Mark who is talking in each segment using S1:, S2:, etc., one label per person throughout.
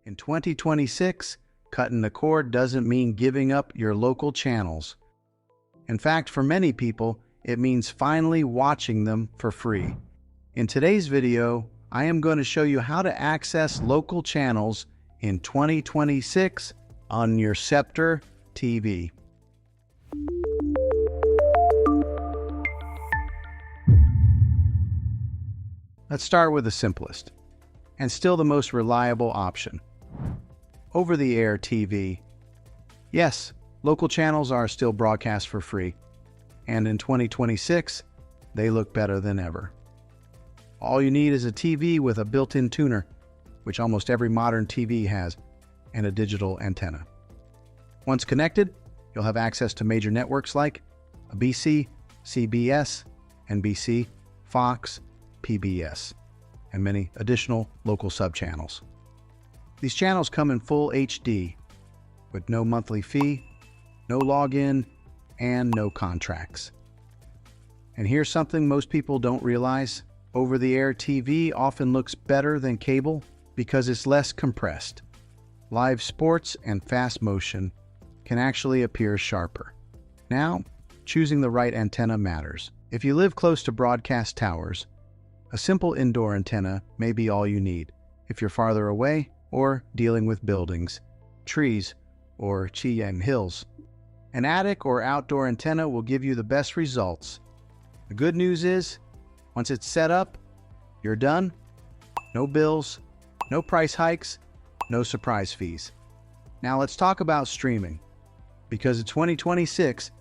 S1: In 2026, cutting the cord doesn't mean giving up your local channels. In fact, for many people, it means finally watching them for free. In today's video, I am going to show you how to access local channels in 2026 on your Sceptre TV. Let's start with the simplest, and still the most reliable option. Over-the-air TV. Yes, local channels are still broadcast for free, and in 2026, they look better than ever. All you need is a TV with a built-in tuner, which almost every modern TV has, and a digital antenna. Once connected, you'll have access to major networks like ABC, CBS, NBC, Fox, PBS, and many additional local sub-channels. These channels come in full HD, with no monthly fee, no login, and no contracts. And here's something most people don't realize. Over-the-air TV often looks better than cable because it's less compressed. Live sports and fast motion can actually appear sharper. Now, choosing the right antenna matters. If you live close to broadcast towers, a simple indoor antenna may be all you need. If you're farther away or dealing with buildings, trees, or Cheyenne hills, an attic or outdoor antenna will give you the best results. The good news is, once it's set up, you're done. No bills, no price hikes, no surprise fees. Now let's talk about streaming. Because in 2026,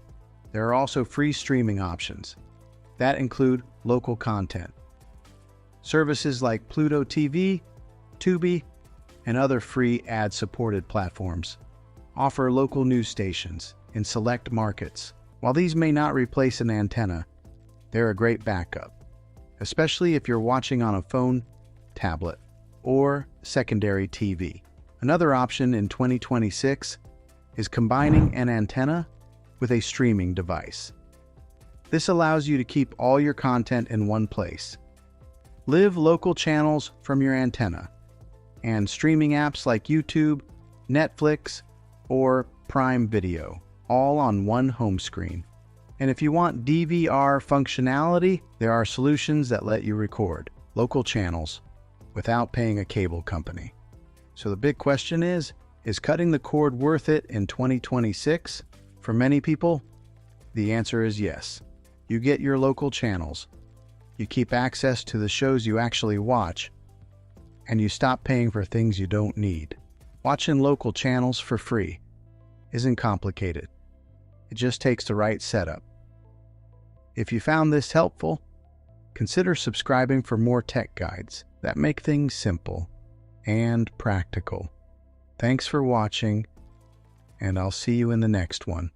S1: there are also free streaming options that include local content. Services like Pluto TV, Tubi, and other free ad-supported platforms offer local news stations in select markets. While these may not replace an antenna, they're a great backup, especially if you're watching on a phone, tablet, or secondary TV. Another option in 2026 is combining an antenna with a streaming device. This allows you to keep all your content in one place. Live local channels from your antenna, and streaming apps like YouTube, Netflix, or Prime Video, all on one home screen. And if you want DVR functionality, there are solutions that let you record local channels without paying a cable company. So the big question is cutting the cord worth it in 2026? For many people, the answer is yes. You get your local channels, you keep access to the shows you actually watch, and you stop paying for things you don't need. Watching local channels for free isn't complicated. It just takes the right setup. If you found this helpful, consider subscribing for more tech guides that make things simple and practical. Thanks for watching, and I'll see you in the next one.